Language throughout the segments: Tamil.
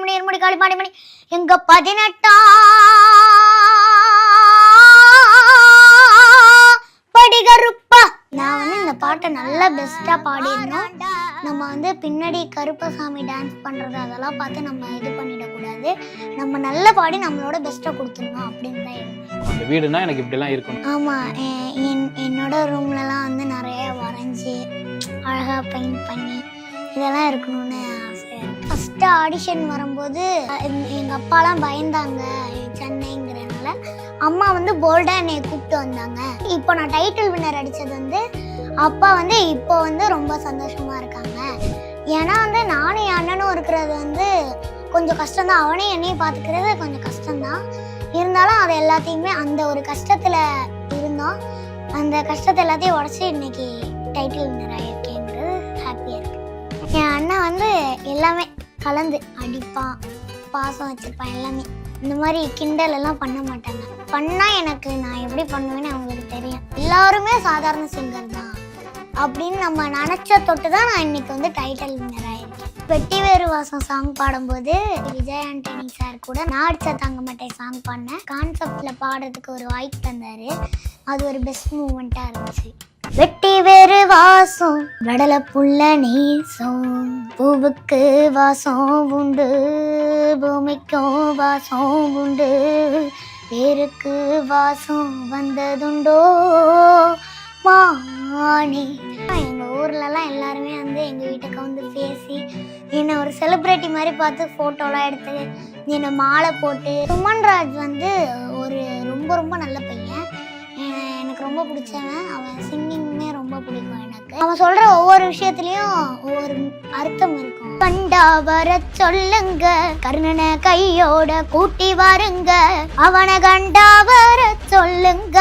மணி ஏர்முடி காளி பாடி மணி எங்க 18 படிகருப்பா. நான் வந்து இந்த பாட்டை நல்லா பெஸ்டா பாடிடணும். நம்ம வந்து பின்னாடி கருப்பசாமி டான்ஸ் பண்றது அதெல்லாம் பார்த்து நம்ம இது பண்ணிடக்கூடாது. நம்ம நல்லா பாடி நம்மளோட பெஸ்ட்டை கொடுத்துடணும் அப்படின்னு தான் இருந்தேன். அந்த வீடுனா எனக்கு இப்படிலாம் இருக்கணும். ஆமாம், என்னோட ரூம்லலாம் வந்து நிறைய வரைஞ்சி அழகாக பெயிண்ட் பண்ணி இதெல்லாம் இருக்கணும்னு ஆசை. ஃபஸ்ட்டு ஆடிஷன் வரும்போது எங்கள் அப்பாலாம் பயந்தாங்க சென்னைங்கிறதுனால. அம்மா வந்து போல்டாக என்னை கூப்பிட்டு வந்தாங்க. இப்போ நான் டைட்டில் வின்னர் அடித்தது வந்து அப்பா வந்து இப்போ வந்து ரொம்ப சந்தோஷமாக இருக்காங்க. ஏன்னா வந்து நானும் என் அண்ணனும் இருக்கிறது வந்து கொஞ்சம் கஷ்டம்தான். அவனே என்னையும் பார்த்துக்கிறது கொஞ்சம் கஷ்டம்தான். இருந்தாலும் அது எல்லாத்தையுமே அந்த ஒரு கஷ்டத்தில் இருந்தோம். அந்த கஷ்டத்தை எல்லாத்தையும் உடச்சி இன்னைக்கு டைட்டில் வின்னர் ஆகியிருக்கேங்கிறது ஹாப்பியாக இருக்கு. என் அண்ணன் வந்து எல்லாமே கலந்து அடிப்பான், பாசம் வச்சுருப்பான். எல்லாமே இந்த மாதிரி கிண்டல் எல்லாம் பண்ண மாட்டாங்க. பண்ணால் எனக்கு நான் எப்படி பண்ணுவேன்னு அவங்களுக்கு தெரியும். எல்லாருமே சாதாரண சிங்கர் தான் அப்படின்னு நம்ம நினச்ச தொட்டு தான் நான் இன்னைக்கு வந்து டைட்டில் வின்னர் ஆகியிருக்கேன். வெட்டி வேறு வாசம் சாங் பாடும்போது விஜய் ஆண்டனி சார் கூட நான் அடிச்சா தாங்க மாட்டேன் சாங் பாடினேன். கான்செப்டில் பாடுறதுக்கு ஒரு வாய்ப்பு தந்தார். அது ஒரு பெஸ்ட் மூமெண்ட்டாக இருந்துச்சு. வெட்டி வேறு வாசம் வடல புள்ள நீசம், பூவுக்கு வாசம் உண்டு, பூமிக்கும் வாசம் உண்டு, வேருக்கு வாசம் வந்ததுண்டோ மாணி. எங்கள் ஊர்லலாம் எல்லாருமே வந்து எங்கள் வீட்டுக்கு வந்து பேசி என்னை ஒரு செலிப்ரிட்டி மாதிரி பார்த்து ஃபோட்டோலாம் எடுத்து என்னை மாலை போட்டு. சுமன்ராஜ் வந்து ஒரு ரொம்ப ரொம்ப நல்ல பையன், எனக்கு ரொம்ப பிடிச்சவன். அவன் சிங்கிங்குமே ரொம்ப பிடிக்கும் எனக்கு. அவன் சொல்கிற ஒவ்வொரு விஷயத்துலையும் ஒவ்வொரு அர்த்தம் இருக்கும். கண்டா வர சொல்லுங்க, கர்ணனை கையோட கூட்டி வாருங்க, அவனை கண்டா வர சொல்லுங்க,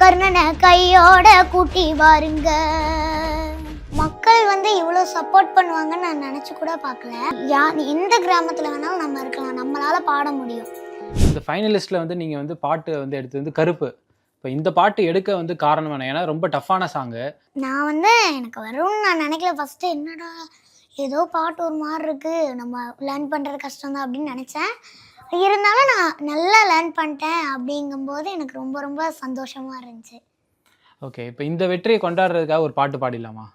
கர்ணனை கையோட கூட்டி வாருங்க. மக்கள் வந்து இவ்வளோ சப்போர்ட் பண்ணுவாங்கன்னு நான் நினச்சி கூட பார்க்கல. எந்த கிராமத்தில் வேணாலும் நம்ம இருக்கலாம், நம்மளால பாட முடியும். இந்த ஃபைனலிஸ்ட்டில் வந்து நீங்கள் வந்து பாட்டு வந்து எடுத்து வந்து கருப்பு. இப்போ இந்த பாட்டு எடுக்க வந்து காரணம் என்ன? ஏன்னா ரொம்ப டஃப்பான சாங்கு. நான் வந்து எனக்கு வரும்னு நான் நினைக்கல. ஃபஸ்ட்டு என்னடா ஏதோ பாட்டு ஒரு மாதிரி இருக்குது, நம்ம லேர்ன் பண்ணுறது கஷ்டம்தான் அப்படின்னு நினச்சேன். இருந்தாலும் நான் நல்லா லேர்ன் பண்ணிட்டேன். அப்படிங்கும்போது எனக்கு ரொம்ப ரொம்ப சந்தோஷமாக இருந்துச்சு. ஓகே, இப்போ இந்த வெற்றியை கொண்டாடுறதுக்காக ஒரு பாட்டு பாடிடலாமா?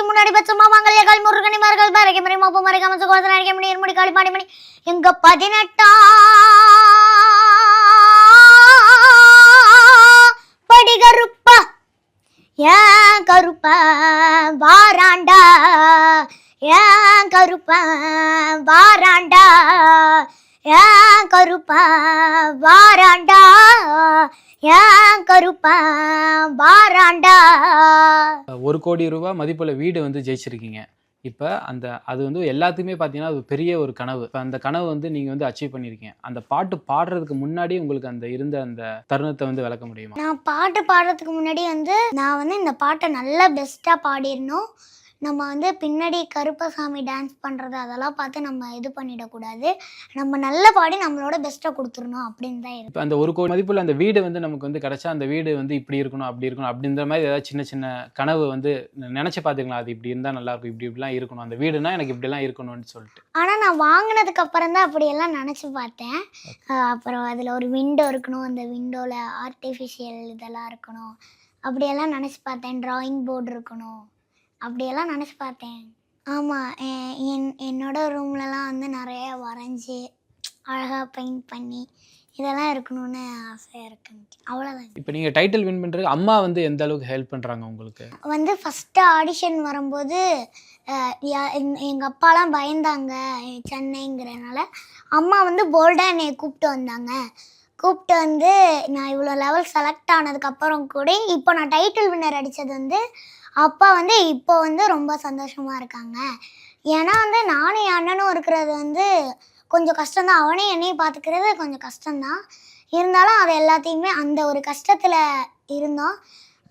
முன்னாடி பச்சமா மங்கலிய கால் முருகனி மார்கள் பாரகி மரி மாப்பு மரி கமசு கோதன அடிக்க மணி ஏர்முடி காளி பாடி மணி எங்க 18 படிகருப்பா. ஏன் கருப்பா வாராண்டா, ஏன் கருப்பா வாராண்டா, ஏன் கருப்பா வாராண்டா, ஏன் கருப்பா வாராண்டா. 1 கோடி ரூபாய் மதிப்புள்ள வீடு வந்து ஜெயிச்சிருக்கீங்க. இப்போ அது வந்து எல்லாத்துக்குமே பார்த்தீங்கன்னா அது பெரிய ஒரு கனவு. இப்போ அந்த கனவு வந்து நீங்கள் வந்து அச்சீவ் பண்ணியிருக்கீங்க. அந்த பாட்டு பாடுறதுக்கு முன்னாடி உங்களுக்கு அந்த தருணத்தை வந்து விளக்க முடியுமா? நான் பாட்டு பாடுறதுக்கு முன்னாடி வந்து நான் வந்து இந்த பாட்டை நல்லா பெஸ்ட்டாக பாடிடணும். நம்ம வந்து பின்னாடி கருப்பசாமி டான்ஸ் பண்ணுறது அதெல்லாம் பார்த்து நம்ம இது பண்ணிடக்கூடாது. நம்ம நல்லா பாடி நம்மளோட பெஸ்ட்டை கொடுத்துடணும் அப்படின்னு தான் இருக்கு. இப்போ அந்த 1 கோடி மதிப்புள்ள அந்த வீடு வந்து நமக்கு வந்து கிடைச்சா அந்த வீடு வந்து இப்படி இருக்கணும் அப்படி இருக்கணும் அப்படின்ற மாதிரி ஏதாவது சின்ன சின்ன கனவு வந்து நினச்சி பார்த்துக்கலாம். அது இப்படி இருந்தால் நல்லாயிருக்கும், இப்படிலாம் இருக்கணும், அந்த வீடுனா எனக்கு இப்படிலாம் இருக்கணும்னு சொல்லிட்டு. ஆனால் நான் வாங்கினதுக்கு அப்புறம் தான் அப்படியெல்லாம் நினச்சி பார்த்தேன். அப்புறம் அதில் ஒரு விண்டோ இருக்கணும், அந்த விண்டோவில் ஆர்டிஃபிஷியல் இதெல்லாம் இருக்கணும், அப்படியெல்லாம் நினச்சி பார்த்தேன். ட்ராயிங் போர்டு இருக்கணும், அப்படியெல்லாம் நினச்சி பார்த்தேன். ஆமாம், என்னோட ரூம்லலாம் வந்து நிறைய வரைஞ்சி அழகாக பெயிண்ட் பண்ணி இதெல்லாம் இருக்கணும்னு ஆசையாக இருக்குங்க. அவ்வளோதான். இப்போ நீங்கள் டைட்டில் வின் பண்ணுறது அம்மா வந்து எந்த அளவுக்கு ஹெல்ப் பண்ணுறாங்க உங்களுக்கு? வந்து ஃபஸ்ட்டு ஆடிஷன் வரும்போது எங்கள் அப்பாலாம் பயந்தாங்க சென்னைங்கிறதுனால. அம்மா வந்து போல்டாக என்னை கூப்பிட்டு வந்தாங்க. கூப்பிட்டு வந்து நான் இவ்வளோ லெவல் செலக்ட் ஆனதுக்கப்புறம் கூட இப்போ நான் டைட்டில் வின்னர் அடித்தது வந்து அப்பா வந்து இப்போ வந்து ரொம்ப சந்தோஷமாக இருக்காங்க. ஏன்னா வந்து நானும் என் அண்ணனும் இருக்கிறது வந்து கொஞ்சம் கஷ்டம்தான். அவனே என்னையும் பார்த்துக்கிறது கொஞ்சம் கஷ்டம்தான். இருந்தாலும் அது எல்லாத்தையுமே அந்த ஒரு கஷ்டத்தில் இருந்தோம்.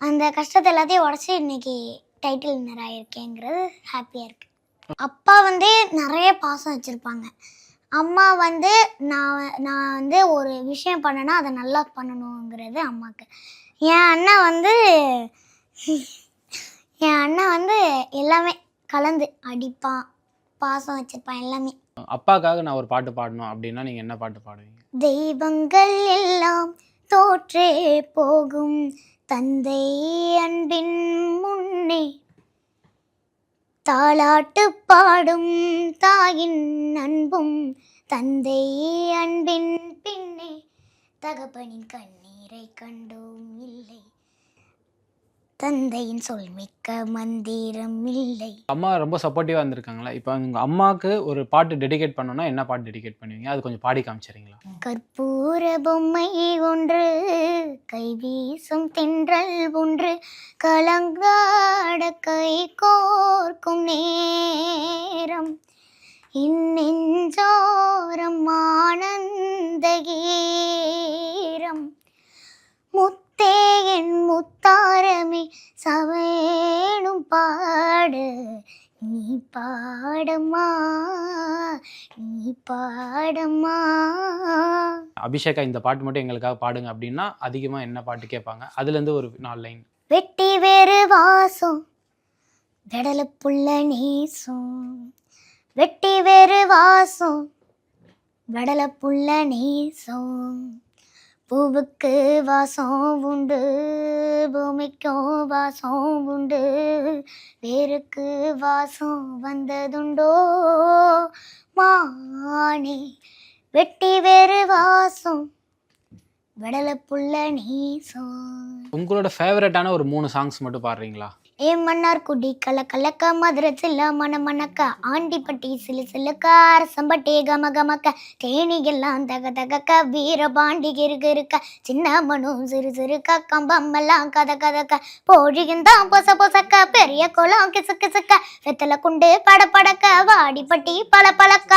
அந்த கஷ்டத்தை எல்லாத்தையும் உடச்சி இன்னைக்கு டைட்டில் வின்னர் ஆகியிருக்கேங்கிறது ஹாப்பியாக இருக்குது. அப்பா வந்து நிறைய பாசம் வச்சுருப்பாங்க. அம்மா வந்து நான் வந்து ஒரு விஷயம் பண்ணேன்னா அதை நல்லா பண்ணணுங்கிறது அம்மாவுக்கு. என் அண்ணன் வந்து எல்லாமே கலந்து அடிப்பான், பாசம் வச்சிருப்பான் எல்லாமே. அப்பாக்காக நான் ஒரு பாட்டு பாடணும் அப்படின்னா நீங்க என்ன பாட்டு பாடுவீங்க? தெய்வங்கள் எல்லாம் தோற்றே போகும் தந்தை அன்பின் முன்னே, தாலாட்டு பாடும் தாயின் அன்பும் தந்தை அன்பின் பின்னே, தகப்பனின் கண்ணீரை கண்டோம் இல்லை, தந்தையின் சொல் மிக்க மந்திரம் இல்லை. அம்மா ரொம்ப சப்போர்ட்டிவா இருந்திருக்காங்களா? இப்போ உங்க அம்மாவுக்கு ஒரு பாட்டு டெடிகேட் பண்ணணும்னா என்ன பாட்டு டெடிகேட் பண்ணுவீங்க? அது கொஞ்சம் பாடி காமிச்சிடுறீங்களா? கற்பூர பொம்மை ஒன்று, கை வீசும் தென்றல் ஒன்று, கலங்காட கை கோர்க்கும் நேரம், இன்னெஞ்சோரம் ஆனந்த கீரம், முத்தே என் முத்தாரமே சவேணும் பாடு, நீ பாடம்மா நீ பாடம்மா. அபிஷேகா இந்த பாட்டு மட்டும் எங்களுக்காக பாடுங்க அப்படின்னா அதிகமா என்ன பாட்டு கேட்பாங்க? அதுல இருந்து ஒரு 4 லைன். வெட்டி வேறு வாசம் வெடல புள்ள நேசம், வெட்டி வேறு வாசம் வெடல புள்ள நேசம், பூவுக்கு வாசம் உண்டு பூமிக்கும் வாசம் உண்டு, வேருக்கு வாசம் வந்ததுண்டோ மானே, வெட்டி வேறு வாசம் வெடல புள்ள நேசம். உங்களோட ஃபேவரட்டான ஒரு 3 சாங்ஸ் மட்டும் பாடுறீங்களா? ஏ மன்னார் குடி கல கலக்க மதுரை சில்ல மன மணக்க, ஆண்டிப்பட்டி சிலு சிலுக்க அரசம்பட்டி கம கமக்க, தேனி எல்லாம் தக தகக்க, வீரபாண்டி கிருக்க இருக்க, சின்ன மனும் சிறு சிறுக்க, கம்பம் எல்லாம் கத கதக்க, போழியுந்தான் பொச பொசக்க, பெரிய குளம் கிசு கிசுக்க, வெத்தலை குண்டு பட படக்க, வாடிப்பட்டி பல பழக்க,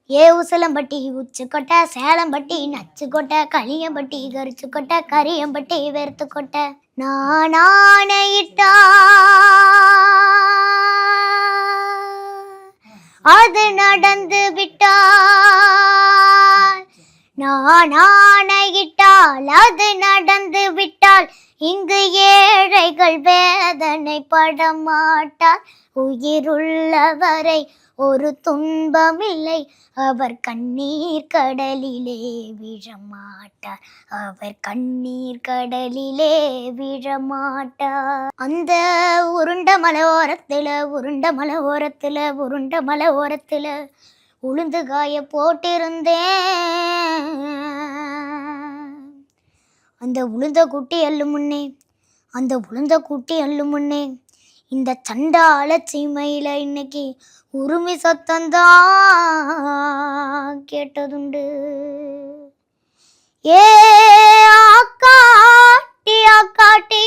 ஏ உசலம்பட்டி உச்சு கொட்டை, சேலம்பட்டி நச்சு கொட்டை, களியம்பட்டி கரிச்சு கொட்டை, கரியம்பட்டி வெறுத்து கொட்டை, நான் ஆணையிட்டா அது நடந்து விட்டால், நான் ஆணையிட்டால் அது நடந்து விட்டால், இங்கு ஏழைகள் வேதனை படமாட்டார், உயிருள்ளவரை ஒரு துன்பமில்லை, அவர் கண்ணீர் கடலிலே விழமாட்டார், அவர் கண்ணீர் கடலிலே விழமாட்டார். அந்த உருண்ட மலை ஓரத்துல உருண்ட மலை ஓரத்துல உருண்ட மலை ஓரத்துல உளுந்து காய போட்டிருந்தேன், அந்த உளுந்த குட்டி அள்ளு முன்னே அந்த உளுந்த குட்டி அள்ளு முன்னே, இந்த சண்டால சீமையில இன்னைக்கு உரிமை சத்தந்தான் கேட்டதுண்டு. ஏ ஆக்காட்டி ஆக்காட்டி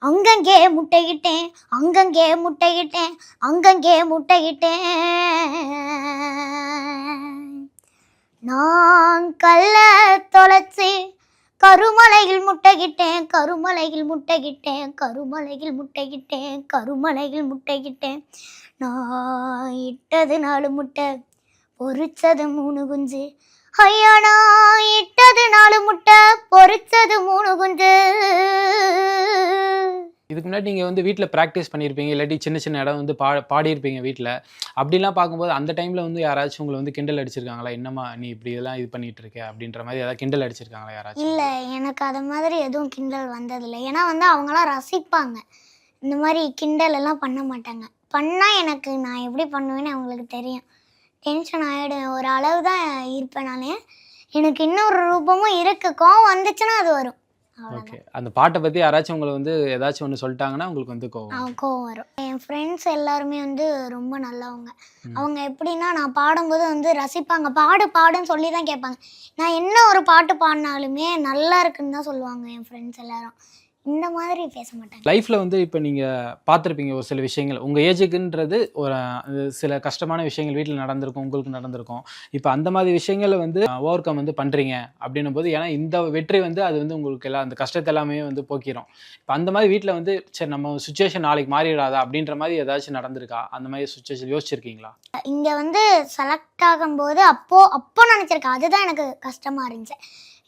அங்கங்கே முட்டையிட்டேன் அங்கங்கே முட்டையிட்டேன் அங்கங்கே முட்டையிட்டேன், நான் கல்ல தொலைச்சி கருமலையில் முட்டையிட்டேன் கருமலையில் முட்டையிட்டேன் கருமலையில் முட்டையிட்டேன் கருமலையில் முட்டையிட்டேன், நான் இட்டது 4 முட்டை பொரிச்சது 3 குஞ்சு, ஐயா நான் இட்டது 4 முட்டை பொரிச்சது 3 குஞ்சு. இதுக்கு முன்னாடி நீங்கள் வந்து வீட்டில் ப்ராக்டிஸ் பண்ணியிருப்பீங்க, இல்லாட்டி சின்ன சின்ன இடம் வந்து பாடியிருப்பீங்க வீட்டில். அப்படிலாம் பார்க்கும்போது அந்த டைமில் வந்து யாராச்சும் உங்களை வந்து கிண்டல் அடிச்சிருக்காங்களா? என்னம்மா நீ இப்படி இதெல்லாம் இது பண்ணிட்டு இருக்க அப்படின்ற மாதிரி ஏதாவது கிண்டல் அடிச்சிருக்காங்களா யாராச்சும்? இல்லை, எனக்கு அது மாதிரி எதுவும் கிண்டல் வந்ததில்லை. ஏன்னா வந்து அவங்களாம் ரசிப்பாங்க, இந்த மாதிரி கிண்டல் எல்லாம் பண்ண மாட்டாங்க. பண்ணால் எனக்கு நான் எப்படி பண்ணுவேன்னு அவங்களுக்கு தெரியும், டென்ஷன் ஆகிடும். ஒரு அளவு தான் இருப்பேன் நான், எனக்கு இன்னொரு ரூபமும் இருக்குது. கோவம் வந்துச்சுன்னா அது வரும். ஓகே, அந்த பாட்டை பற்றி யாராச்சும் உங்களை வந்து ஏதாச்சும் ஒன்று சொல்லிட்டாங்கன்னா உங்களுக்கு வந்து கோவம் வரும். என் ஃப்ரெண்ட்ஸ் எல்லாருமே வந்து ரொம்ப நல்லவங்க. அவங்க எப்படின்னா நான் பாடும்போது வந்து ரசிப்பாங்க, பாடுன்னு சொல்லி தான் கேட்பாங்க. நான் என்ன ஒரு பாட்டு பாடினாலுமே நல்லா இருக்குன்னு தான் சொல்லுவாங்க என் ஃப்ரெண்ட்ஸ் எல்லாரும். இந்த மாதிரி பேச மாட்டாங்க. லைஃப்பில் வந்து இப்போ நீங்கள் பார்த்துருப்பீங்க ஒரு சில விஷயங்கள், உங்கள் ஏஜுக்குன்றது ஒரு சில கஷ்டமான விஷயங்கள் வீட்டில் நடந்திருக்கும், உங்களுக்கு நடந்திருக்கும். இப்போ அந்த மாதிரி விஷயங்களை வந்து ஓவர் கம் வந்து பண்ணுறீங்க அப்படின்னும் போது, ஏன்னா இந்த வெற்றி வந்து அது வந்து உங்களுக்கு எல்லாம் அந்த கஷ்டத்தை எல்லாமே வந்து போக்கிடும். இப்போ அந்த மாதிரி வீட்டில் வந்து சரி நம்ம சுச்சுவேஷன் நாளைக்கு மாறிடாதா அப்படின்ற மாதிரி ஏதாச்சும் நடந்திருக்கா? அந்த மாதிரி சுச்சுவேஷன் யோசிச்சிருக்கீங்களா? இங்கே வந்து செலக்ட் ஆகும்போது அப்போ நினச்சிருக்கேன், அதுதான் எனக்கு கஷ்டமாக இருந்துச்சு.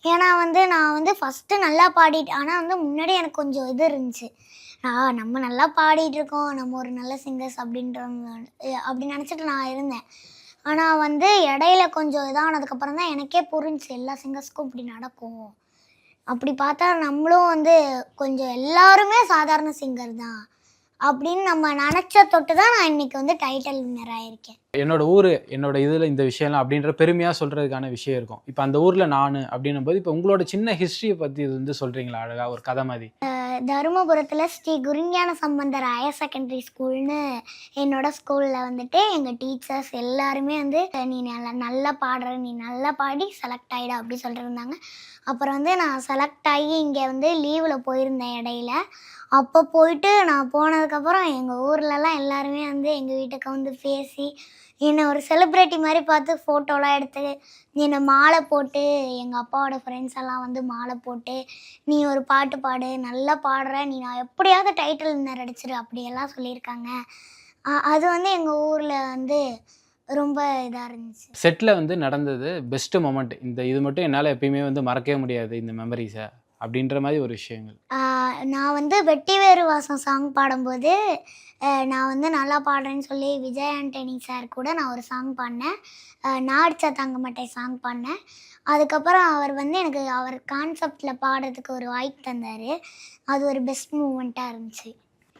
ஏன்னா வந்து நான் வந்து ஃபஸ்ட்டு நல்லா பாடிட்டு ஆனால் வந்து முன்னாடி எனக்கு கொஞ்சம் இது இருந்துச்சு. நம்ம நல்லா பாடிட்டு இருக்கோம், நம்ம ஒரு நல்ல சிங்கர்ஸ் அப்படின்றவங்க அப்படி நினச்சிட்டு நான் இருந்தேன். ஆனால் வந்து இடையில கொஞ்சம் இதானதுக்கப்புறம் தான் எனக்கே புரிஞ்சுச்சு எல்லா சிங்கர்ஸ்க்கும் இப்படி நடக்கும். அப்படி பார்த்தா நம்மளும் வந்து கொஞ்சம் எல்லாருமே சாதாரண சிங்கர் தான் அப்படின்னு நம்ம நினச்ச தொட்டு தான் நான் இன்னைக்கு வந்து டைட்டில் வின்னர் ஆயிருக்கேன். என்னோட ஊர், என்னோட இதில் இந்த விஷயம்லாம் அப்படின்ற பெருமையாக சொல்கிறதுக்கான விஷயம் இருக்கும். இப்போ அந்த ஊரில் நான் அப்படின்னும் போது இப்போ உங்களோட சின்ன ஹிஸ்ட்ரியை பற்றி இது வந்து சொல்கிறீங்களா அழகாக ஒரு கதை மாதிரி? தருமபுரத்தில் ஸ்ரீ குருஞான சம்பந்தர் ஹையர் செகண்டரி ஸ்கூல்னு என்னோட ஸ்கூலில் வந்துட்டு எங்கள் டீச்சர்ஸ் எல்லாருமே வந்து நீ நல்லா பாடுற, நீ நல்லா பாடி செலக்ட் ஆகிட அப்படி சொல்லிட்டு இருந்தாங்க. அப்புறம் வந்து நான் செலக்ட் ஆகி இங்கே வந்து லீவில் போயிருந்தேன் இடையில. அப்போ போயிட்டு நான் போனதுக்கப்புறம் எங்கள் ஊர்லலாம் எல்லாருமே வந்து எங்கள் வீட்டுக்கு வந்து பேசி என்னை ஒரு செலிப்ரிட்டி மாதிரி பார்த்து ஃபோட்டோலாம் எடுத்து என்னை மாலை போட்டு எங்கள் அப்பாவோட ஃப்ரெண்ட்ஸ் எல்லாம் வந்து மாலை போட்டு நீ ஒரு பாட்டு பாடு, நல்லா பாடுற, நீ நான் எப்படியாவது டைட்டில் வின்னர் அடிச்சிரு அப்படியெல்லாம் சொல்லியிருக்காங்க. அது வந்து எங்கள் ஊரில் வந்து ரொம்ப இதாக இருந்துச்சு. செட்டில் வந்து நடந்தது பெஸ்ட் மொமெண்ட், இது மட்டும் என்னால் எப்பயுமே வந்து மறக்கவே முடியாது இந்த மெமரிஸை அப்படின்ற மாதிரி ஒரு விஷயங்கள். நான் வந்து வெட்டி வேறு வாசம் சாங் பாடும்போது நான் வந்து நல்லா பாடுறேன்னு சொல்லி விஜய் ஆண்டனி சார் கூட நான் ஒரு சாங் பாடினேன். நான் அடிச்சா தாங்க மாட்டேன் சாங் பாடினேன். அதுக்கப்புறம் அவர் வந்து எனக்கு அவர் கான்செப்டில் பாடுறதுக்கு ஒரு வாய்ப்பு தந்தார். அது ஒரு பெஸ்ட் மூமெண்ட்டாக இருந்துச்சு.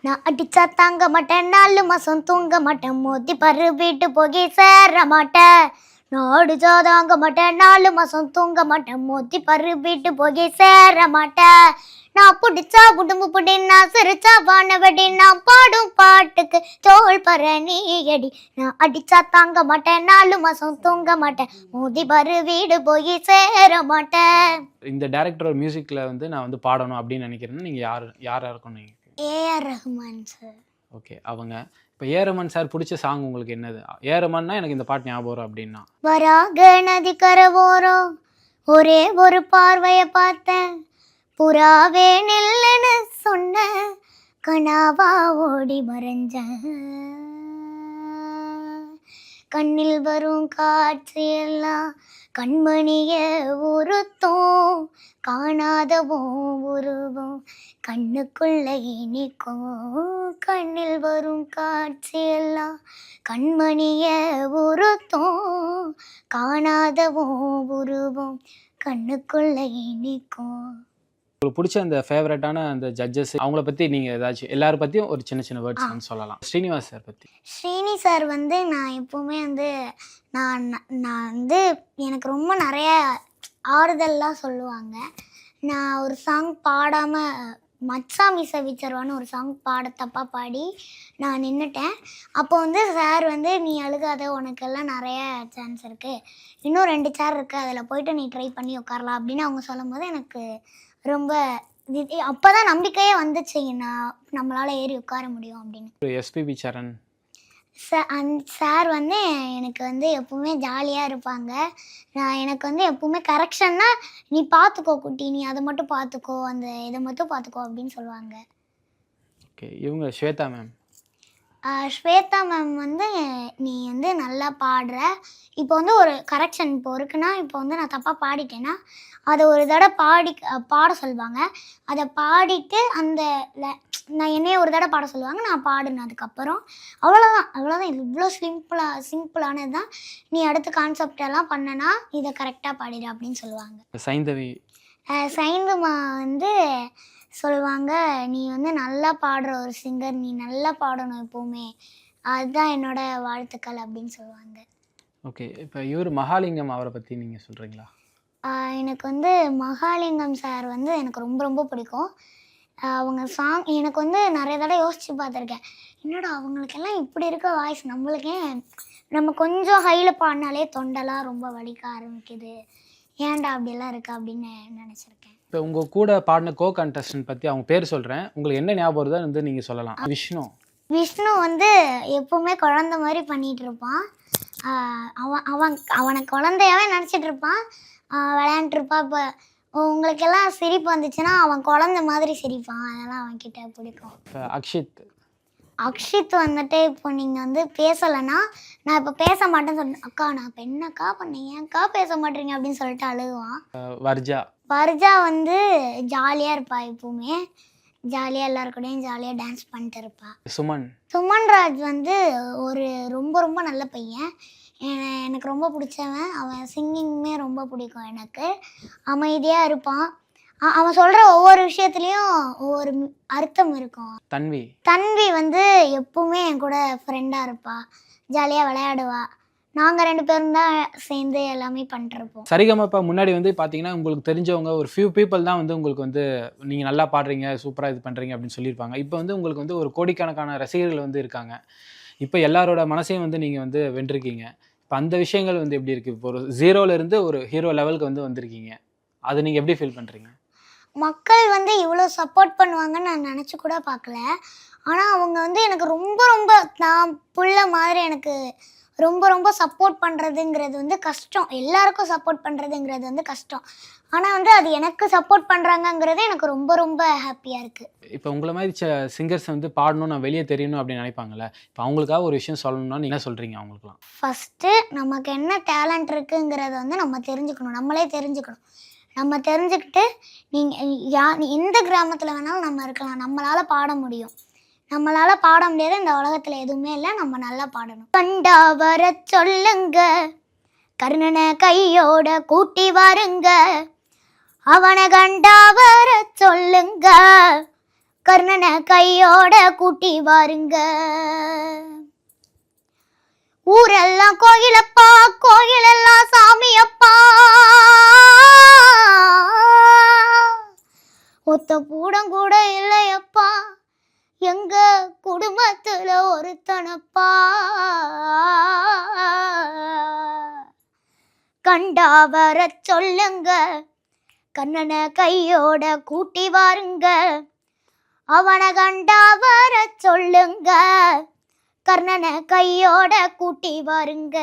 நான் அடிச்சா தாங்க மாட்டேன், 4 மாதம் தூங்க மாட்டேன், மோதி பரு வீட்டு போகி சேர மாட்டேன். நான் அடிச்சா தாங்க மாட்டேன், 4 மாதம் தூங்க மாட்டேன், மோதி பரு வீட்டு போகி சேர மாட்டேன். நான் பிடிச்சா உடம்பு பிடி, நான் சிரிச்சா வானவடி, நான் பாடும் பாட்டுக்கு தோல் பரணி அடி. நான் அடிச்சா தாங்க மாட்டேன், 4 மாதம் தூங்க மாட்டேன், மோதி பரு வீடு போய் சேர மாட்டேன். இந்த டைரக்டர் மியூசிக்கில் வந்து நான் வந்து பாடணும் அப்படின்னு நினைக்கிறேன்னா நீங்கள் யாராக இருக்கணும்? நீங்கள் ஏஆர் ரஹ்மான் சார். ஓகே, அவங்க இப்போ ஏ ரஹ்மான் சார் பிடிச்ச சாங் உங்களுக்கு என்னது? ஏ ரஹ்மான்னா எனக்கு இந்த பாட்டு ஞாபகம் வரும் அப்படின்னா வராக நதி கரவோரம் ஒரே ஒரு பார்வையை பார்த்தேன், புறாவே நில்லுன்னு சொன்ன கனாவா ஓடி மறைஞ்ச, கண்ணில் வரும் காட்சி எல்லாம் கண்மணிய உறுத்தும், காணாதவும் உருவும் கண்ணுக்குள்ள இனிக்கும், கண்ணில் வரும் காட்சி எல்லாம் கண்மணிய உறுத்தும், காணாதவும் உருவும் கண்ணுக்குள்ள இனிக்கும். உங்களுக்கு பிடிச்ச அந்த ஃபேவரட்டான அந்த ஜட்ஜஸ் அவங்கள பற்றி நீங்கள் ஏதாச்சும் எல்லாரும் பற்றியும் ஒரு சின்ன சின்ன வேர்ட்ஸ் வந்து சொல்லலாம். ஸ்ரீனிவாஸ் சார் பற்றி. ஸ்ரீனி சார் வந்து நான் எப்போவுமே வந்து நான் நான் வந்து எனக்கு ரொம்ப நிறைய ஆறுதல்லாம் சொல்லுவாங்க. நான் ஒரு சாங் பாடாமல் மச்சாமி சவிச்சர்வான்னு ஒரு சாங் தப்பாக பாடி நான் நின்றுட்டேன். அப்போ வந்து சார் வந்து நீ அழுகாத, உனக்கெல்லாம் நிறைய சான்ஸ் இருக்குது, இன்னும் 2 சேர் இருக்குது, அதில் போயிட்டு நீ ட்ரை பண்ணி உட்காரலாம் அப்படின்னு அவங்க சொல்லும் போது எனக்கு ரொம்ப அப்போ தான் நம்பிக்கையே வந்துச்சு, நம்மளால் ஏறி உட்கார முடியும் அப்படின்னு. எஸ்பிபி சரண் சார் வந்து எனக்கு வந்து எப்பவுமே ஜாலியாக இருப்பாங்க. எனக்கு வந்து எப்பவுமே கரெக்ஷன்னா நீ பார்த்துக்கோ குட்டி, நீ அதை மட்டும் பார்த்துக்கோ, அந்த இதை மட்டும் பார்த்துக்கோ அப்படின்னு சொல்லுவாங்க. ஓகே, இவங்க ஸ்வேதா மேம். ஸ்வேதா மேம் வந்து நீ வந்து நல்லா பாடுற, இப்போ வந்து ஒரு கரெக்ஷன் இப்போ இருக்குன்னா, இப்போ வந்து நான் தப்பாக பாடிட்டேன்னா அதை ஒரு தடவை பாட சொல்லுவாங்க. அதை பாடிட்டு அந்த நான் என்னையே ஒரு தடவை பாட சொல்லுவாங்க, நான் பாடினதுக்கப்புறம் அவ்வளோதான். இது இவ்வளோ சிம்பிளானது தான், நீ அடுத்த கான்செப்ட் எல்லாம் பண்ணனா இதை கரெக்டாக பாடிடு அப்படின்னு சொல்லுவாங்க. சைந்துமா வந்து சொல்லுவாங்க, நீ வந்து நல்லா பாடுற ஒரு சிங்கர், நீ நல்லா பாடணும் எப்போவுமே, அதுதான் என்னோட வாழ்த்துக்கள் அப்படின்னு சொல்லுவாங்க. ஓகே, இப்போ இவர் மகாலிங்கம் அவரை பற்றி நீங்கள் சொல்கிறீங்களா? எனக்கு வந்து மகாலிங்கம் சார் வந்து எனக்கு ரொம்ப ரொம்ப பிடிக்கும். அவங்க சாங் எனக்கு வந்து நிறைய தடவை யோசித்து பார்த்துருக்கேன், என்னடா அவங்களுக்கெல்லாம் இப்படி இருக்க வாய்ஸ், நம்மளுக்கே நம்ம கொஞ்சம் ஹையில் பாடினாலே தொண்டெல்லாம் ரொம்ப வலிக்க ஆரம்பிக்குது, ஏன்டா அப்படியெல்லாம் இருக்கா அப்படின்னு நினச்சிருக்கேன். இப்போ உங்கள் கூட பாடின கோ கண்டஸ்டன்ட் பற்றி அவங்க பேர் சொல்கிறேன், உங்களுக்கு என்ன ஞாபகம் வருதோ வந்து நீங்கள் சொல்லலாம். விஷ்ணு வந்து எப்பவுமே குழந்த மாதிரி பண்ணிகிட்டு இருப்பான். அவனை குழந்தையாவே நினச்சிட்டு இருப்பான், விளையாண்டுருப்பான். இப்போ உங்களுக்கெல்லாம் சிரிப்பு வந்துச்சுன்னா அவன் குழந்த மாதிரி சிரிப்பான், அதெல்லாம் அவன்கிட்ட பிடிக்கும். அக்ஷித் வந்துட்டு இப்போ நீங்கள் வந்து பேசலைன்னா நான் இப்போ பேச மாட்டேன்னு சொன்னேன். அக்கா நான் இப்போ என்னக்கா பண்ணேன், ஏன்க்கா பேச மாட்டேறீங்க அப்படின்னு சொல்லிட்டு அழுவான். வர்ஜா வர்ஜா வந்து ஜாலியாக இருப்பா, எப்பவுமே ஜாலியாக எல்லாரு கூடயும் ஜாலியாக டான்ஸ் பண்ணிட்டு இருப்பா. சுமன் சுமன்ராஜ் வந்து ஒரு ரொம்ப ரொம்ப நல்ல பையன். எனக்கு ரொம்ப பிடிச்சவன். அவன் சிங்கிங்குமே ரொம்ப பிடிக்கும் எனக்கு. அமைதியாக இருப்பான். அவன் சொல்கிற ஒவ்வொரு விஷயத்துலேயும் ஒவ்வொரு அர்த்தம் இருக்கும். தன்வி வந்து எப்பவுமே என் கூட ஃப்ரெண்டாக இருப்பா, ஜாலியாக விளையாடுவா. நாங்கள் 2 பேரும் தான் சேர்ந்து எல்லாமே பண்ணிட்டுருப்போம். சரிகமப்பா முன்னாடி வந்து பார்த்தீங்கன்னா உங்களுக்கு தெரிஞ்சவங்க ஒரு ஃபியூ பீப்புள் தான் வந்து உங்களுக்கு வந்து நீங்கள் நல்லா பாடுறீங்க, சூப்பராக இது பண்ணுறீங்க அப்படின்னு சொல்லியிருப்பாங்க. இப்போ வந்து உங்களுக்கு வந்து ஒரு கோடிக்கணக்கான ரசிகர்கள் வந்து இருக்காங்க. இப்போ எல்லாரோட மனசையும் வந்து நீங்கள் வந்து வென்றிருக்கீங்க. இப்போ அந்த விஷயங்கள் வந்து எப்படி இருக்குது? இப்போ ஒரு 0லேருந்து ஒரு ஹீரோ லெவலுக்கு வந்து வந்திருக்கீங்க. அதை நீங்கள் எப்படி ஃபீல் பண்ணுறீங்க? மக்கள் வந்து இவ்வளோ சப்போர்ட் பண்ணுவாங்கன்னு நான் நினச்சி கூட பார்க்கல. ஆனால் அவங்க வந்து எனக்கு ரொம்ப ரொம்ப நான் புள்ள மாதிரி எனக்கு ரொம்ப ரொம்ப சப்போர்ட் பண்ணுறதுங்கிறது வந்து கஷ்டம். எல்லாருக்கும் சப்போர்ட் பண்ணுறதுங்கிறது வந்து கஷ்டம். ஆனால் வந்து அது எனக்கு சப்போர்ட் பண்ணுறாங்கங்கிறது எனக்கு ரொம்ப ரொம்ப ஹாப்பியாக இருக்குது. இப்போ உங்களை மாதிரி சிங்கர்ஸ் வந்து பாடணும், நான் வெளியே தெரியணும் அப்படின்னு நினைப்பாங்கல்ல. இப்போ அவங்களுக்காக ஒரு விஷயம் சொல்லணும்னா நீங்கள் என்ன சொல்கிறீங்க அவங்களுக்குலாம்? ஃபஸ்ட்டு நமக்கு என்ன டேலண்ட் இருக்குங்கிறத வந்து நம்ம தெரிஞ்சுக்கணும், நம்மளே தெரிஞ்சுக்கணும். நம்ம தெரிஞ்சுக்கிட்டு நீங்கள் எந்த கிராமத்தில் வேணாலும் நம்ம இருக்கலாம், நம்மளால் பாட முடியும். நம்மளால் பாட முடியாது இந்த உலகத்தில் எதுவுமே இல்லை, நம்ம நல்லா பாடணும். கண்டா வர சொல்லுங்க, கர்ணனை கையோட கூட்டி வாருங்க, அவனை கண்டா வர சொல்லுங்க, கர்ணனை கையோட கூட்டி வாருங்க. ஊரெல்லாம் கோயிலப்பா, கோயிலெல்லாம் சாமியப்பா, ஒத்த கூடம் கூட இல்லையப்பா, எங்க குடும்பத்துல ஒருத்தனப்பா, கண்டா வர சொல்லுங்க, கண்ணனை கையோட கூட்டி வாருங்க, அவனை கண்டா வர சொல்லுங்க, கர்ணனை கையோட கூட்டி வாருங்க.